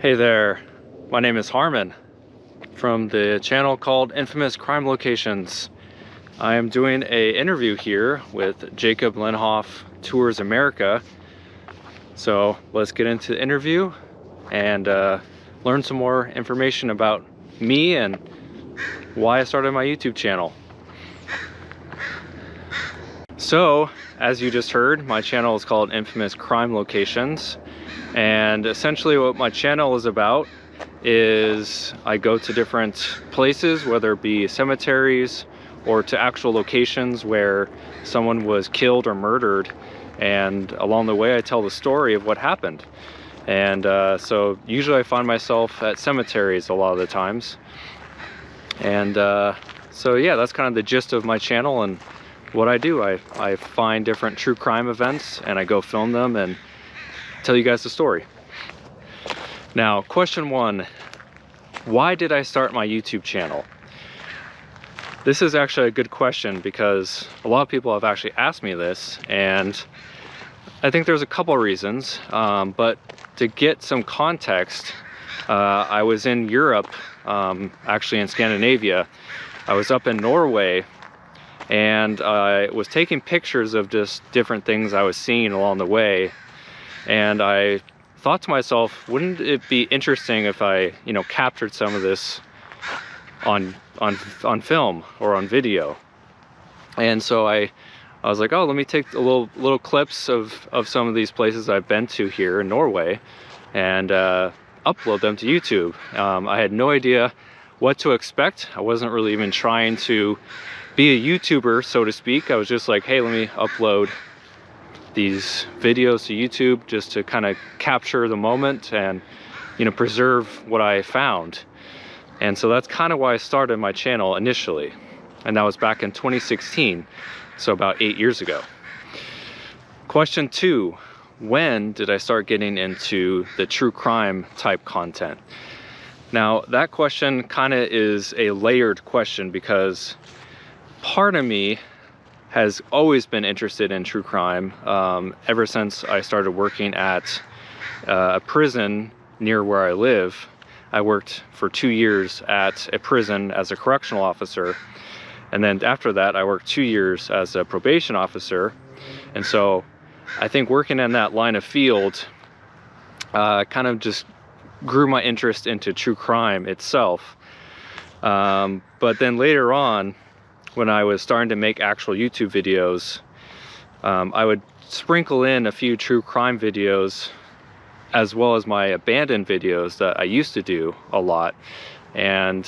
Hey there, my name is Harmin from the channel called Infamous Crime Locations. I am doing an interview here with Jacob Lenhoff Tours America. So let's get into the interview and learn some more information about me and why I started my YouTube channel. So, as you just heard, my channel is called Infamous Crime Locations. And essentially what my channel is about is I go to different places, whether it be cemeteries or to actual locations where someone was killed or murdered. And along the way, I tell the story of what happened. And so usually I find myself at cemeteries a lot of the times. And so yeah, that's kind of the gist of my channel and what I do. I find different true crime events and I go film them and tell you guys the story. Now, question one, why did I start my YouTube channel? This is actually a good question because a lot of people have actually asked me this, and I think there's a couple reasons, but to get some context, I was in Europe, actually in Scandinavia. I was up in Norway, and I was taking pictures of just different things I was seeing along the way. And I thought to myself, wouldn't it be interesting if I, captured some of this on film or on video? And so I was like, oh, let me take little clips of some of these places I've been to here in Norway and upload them to YouTube. I had no idea what to expect. I wasn't really even trying to be a YouTuber, so to speak. I was just like, hey, let me upload these videos to YouTube just to kind of capture the moment and preserve what I found. And so that's kind of why I started my channel initially, and that was back in 2016, so about 8 years ago. Question two, when did I start getting into the true crime type content? Now that question kind of is a layered question because part of me has always been interested in true crime ever since I started working at a prison near where I live. I worked for 2 years at a prison as a correctional officer, and then after that I worked 2 years as a probation officer. And so I think working in that line of field kind of just grew my interest into true crime itself. But then later on, when I was starting to make actual YouTube videos, I would sprinkle in a few true crime videos as well as my abandoned videos that I used to do a lot. And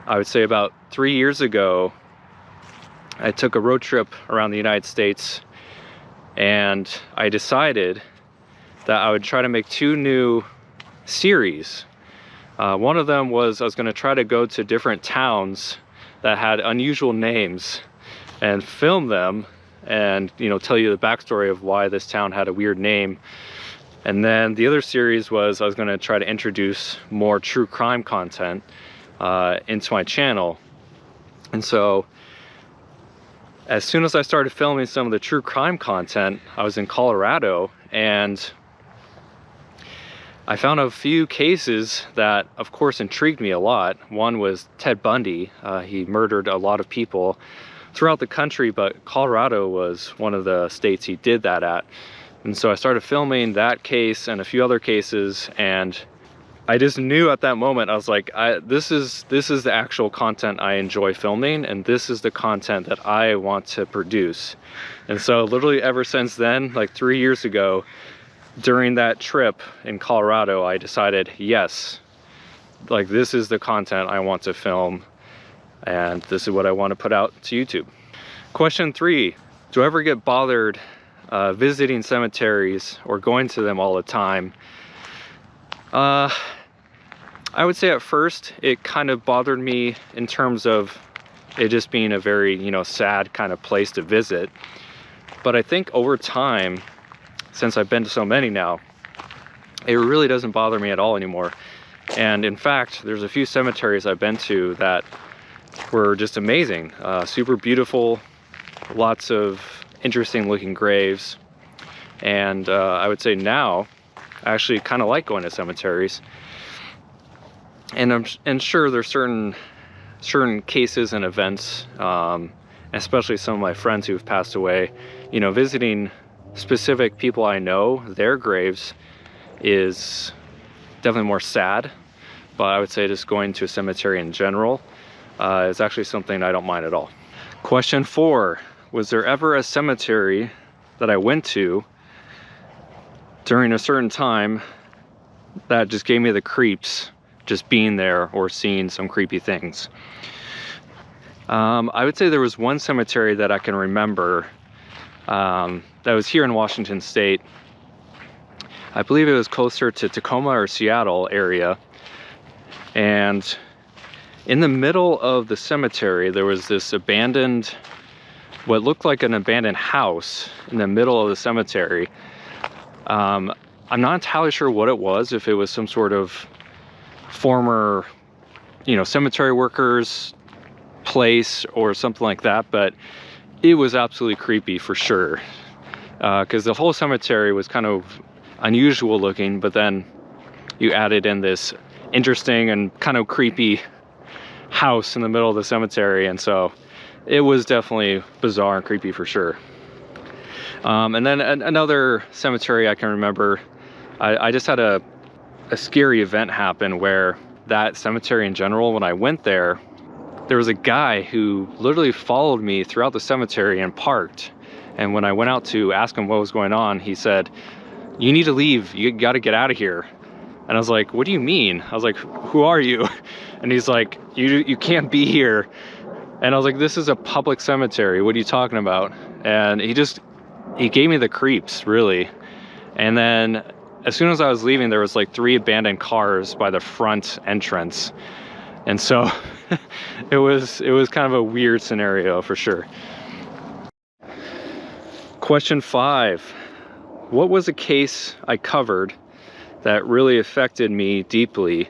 I would say about 3 years ago, I took a road trip around the United States and I decided that I would try to make 2 new series. One of them was I was going to try to go to different towns that had unusual names and film them and tell you the backstory of why this town had a weird name. And then the other series was I was going to try to introduce more true crime content into my channel. And so as soon as I started filming some of the true crime content, I was in Colorado and I found a few cases that, of course, intrigued me a lot. One was Ted Bundy. He murdered a lot of people throughout the country, but Colorado was one of the states he did that at. And so I started filming that case and a few other cases, and I just knew at that moment, I was like, this is the actual content I enjoy filming, and this is the content that I want to produce. And so literally ever since then, like 3 years ago, during that trip in Colorado, I decided, yes, like this is the content I want to film and this is what I want to put out to YouTube. Question three, do I ever get bothered visiting cemeteries or going to them all the time? I would say at first it kind of bothered me in terms of it just being a very, sad kind of place to visit. But I think over time, since I've been to so many now, it really doesn't bother me at all anymore. And in fact, there's a few cemeteries I've been to that were just amazing, super beautiful, lots of interesting looking graves. And I would say now I actually kind of like going to cemeteries. And sure, there's certain cases and events, especially some of my friends who've passed away, you know, visiting specific people I know, their graves is definitely more sad. But I would say just going to a cemetery in general is actually something I don't mind at all. Question 4, was there ever a cemetery that I went to during a certain time that just gave me the creeps, just being there or seeing some creepy things? I would say there was one cemetery that I can remember that was here in Washington State. I believe it was closer to Tacoma or Seattle area. And in the middle of the cemetery, there was this abandoned, what looked like an abandoned house in the middle of the cemetery. I'm not entirely sure what it was, if it was some sort of former, you know, cemetery workers place or something like that, but it was absolutely creepy for sure, because the whole cemetery was kind of unusual looking, but then you added in this interesting and kind of creepy house in the middle of the cemetery, and so it was definitely bizarre and creepy for sure. And then another cemetery I can remember, I just had a scary event happen where that cemetery in general, when I went there was a guy who literally followed me throughout the cemetery and parked. And when I went out to ask him what was going on, he said, "You need to leave, you got to get out of here." And I was like, "What do you mean?" I was like, "Who are you?" And he's like, you can't be here." And I was like, "This is a public cemetery, what are you talking about?" And he gave me the creeps, really. And then as soon as I was leaving, there was like 3 abandoned cars by the front entrance. And so it was kind of a weird scenario for sure. Question 5. What was a case I covered that really affected me deeply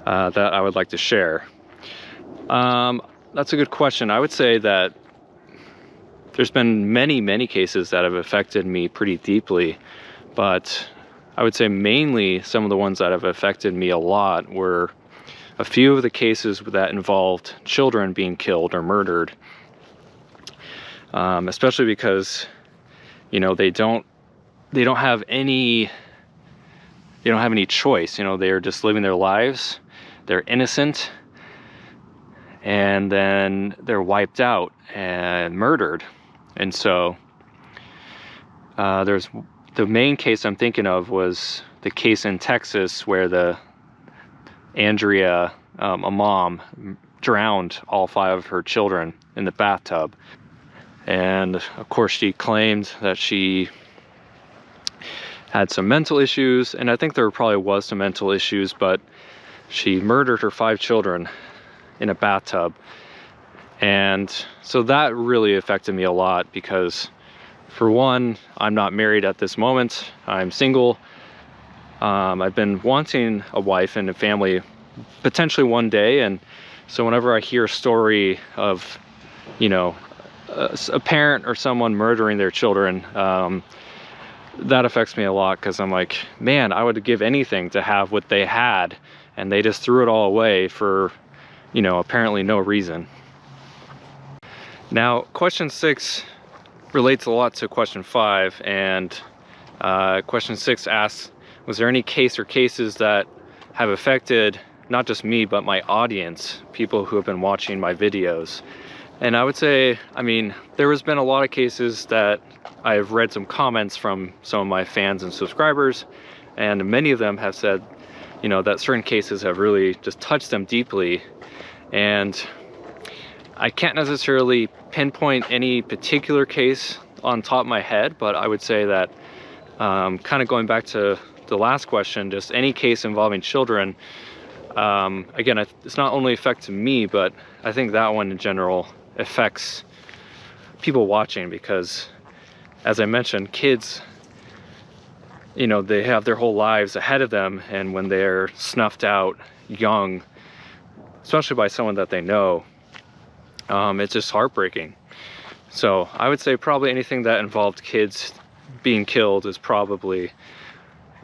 that I would like to share? That's a good question. I would say that there's been many cases that have affected me pretty deeply, but I would say mainly some of the ones that have affected me a lot were a few of the cases that involved children being killed or murdered, especially because, you know, they don't have any choice. You know, they're just living their lives, they're innocent, and then they're wiped out and murdered. And so there's the main case I'm thinking of was the case in Texas where Andrea, a mom, drowned all 5 of her children in the bathtub. And of course she claimed that she had some mental issues, and I think there probably was some mental issues, but she murdered her 5 children in a bathtub. And so that really affected me a lot because, for one, I'm not married at this moment, I'm single. I've been wanting a wife and a family potentially one day, and so whenever I hear a story of, you know, a parent or someone murdering their children, that affects me a lot, because I'm like, man, I would give anything to have what they had, and they just threw it all away for, you know, apparently no reason. Now, question 6 relates a lot to question 5, and question 6 asks, was there any case or cases that have affected not just me, but my audience, people who have been watching my videos? And I would say, I mean, there has been a lot of cases that I've read some comments from some of my fans and subscribers, and many of them have said, you know, that certain cases have really just touched them deeply. And I can't necessarily pinpoint any particular case on top of my head, but I would say that kind of going back to the last question, just any case involving children, again, it's not only affected me, but I think that one in general affects people watching, because as I mentioned, kids, you know, they have their whole lives ahead of them, and when they're snuffed out young, especially by someone that they know, it's just heartbreaking. So I would say probably anything that involved kids being killed is probably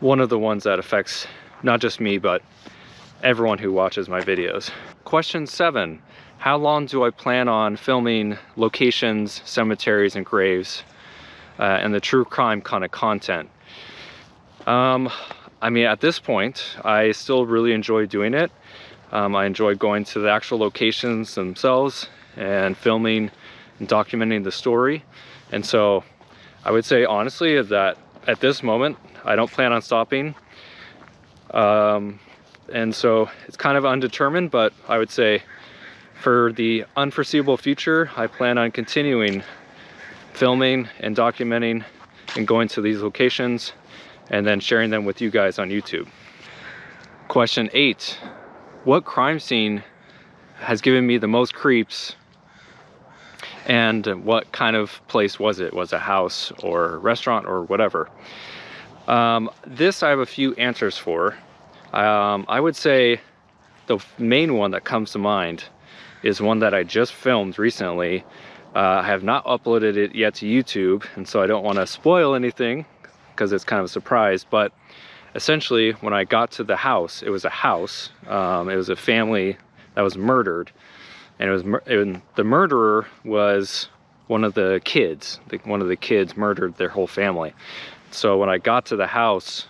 one of the ones that affects not just me, but everyone who watches my videos. Question 7, how long do I plan on filming locations, cemeteries, and graves, and the true crime kind of content? I mean, at this point, I still really enjoy doing it. I enjoy going to the actual locations themselves and filming and documenting the story. And so I would say honestly that at this moment, I don't plan on stopping. And so it's kind of undetermined, but I would say for the unforeseeable future, I plan on continuing filming and documenting and going to these locations and then sharing them with you guys on YouTube. Question 8, what crime scene has given me the most creeps, and what kind of place was it? Was it a house or a restaurant or whatever? This I have a few answers for. I would say the main one that comes to mind is one that I just filmed recently. I have not uploaded it yet to YouTube, and so I don't want to spoil anything because it's kind of a surprise. But essentially, when I got to the house, it was a house. It was a family that was murdered, and the murderer was one of the kids. One of the kids murdered their whole family. So when I got to the house,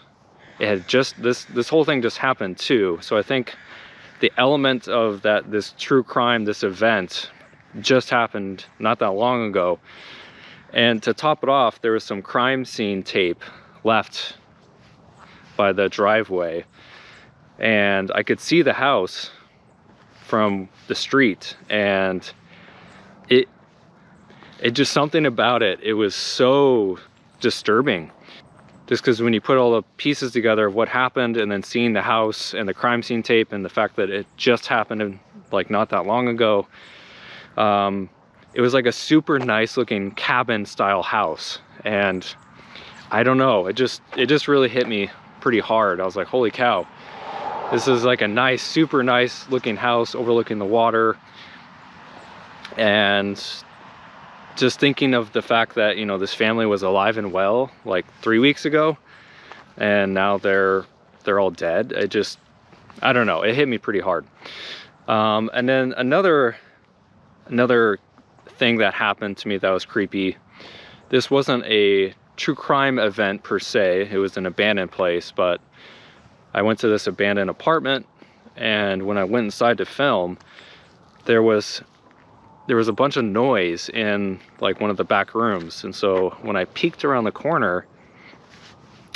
it had just this whole thing just happened too. So I think the element of that, this true crime, this event just happened not that long ago. And to top it off, there was some crime scene tape left by the driveway, and I could see the house from the street, and it just, something about it, it was so disturbing. Just because when you put all the pieces together of what happened, and then seeing the house and the crime scene tape and the fact that it just happened in, like, not that long ago, it was like a super nice looking cabin style house. And I don't know, it just really hit me pretty hard. I was like, holy cow, this is like a nice, super nice looking house overlooking the water. And just thinking of the fact that, you know, this family was alive and well like 3 weeks ago, and now they're all dead. I don't know, it hit me pretty hard. And then another thing that happened to me that was creepy. This wasn't a true crime event per se, it was an abandoned place, but I went to this abandoned apartment, and when I went inside to film, there was a bunch of noise in like one of the back rooms. And so when I peeked around the corner,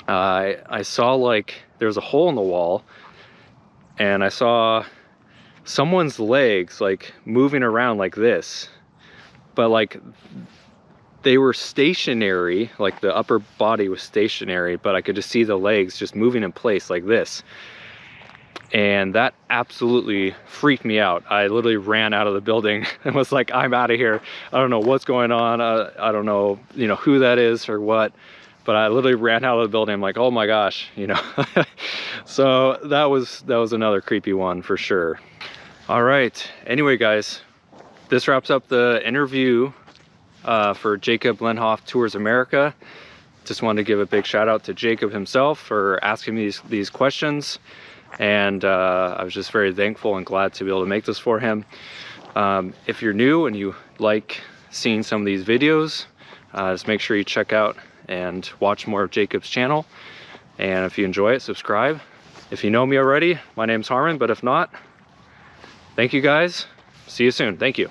I saw like there was a hole in the wall, and I saw someone's legs like moving around like this, but like they were stationary, like the upper body was stationary, but I could just see the legs just moving in place like this. And that absolutely freaked me out. I literally ran out of the building and was like, I'm out of here. I don't know what's going on. I don't know, you know, who that is or what, but I literally ran out of the building. I'm like, oh my gosh, you know. So that was another creepy one for sure. All right, anyway guys, this wraps up the interview for Jacob Lenhoff Tours America. Just wanted to give a big shout out to Jacob himself for asking me these questions. And I was just very thankful and glad to be able to make this for him. If you're new and you like seeing some of these videos, just make sure you check out and watch more of Jacob's channel. And if you enjoy it, subscribe. If you know me already, my name's Harmin, but if not, thank you guys. See you soon. Thank you.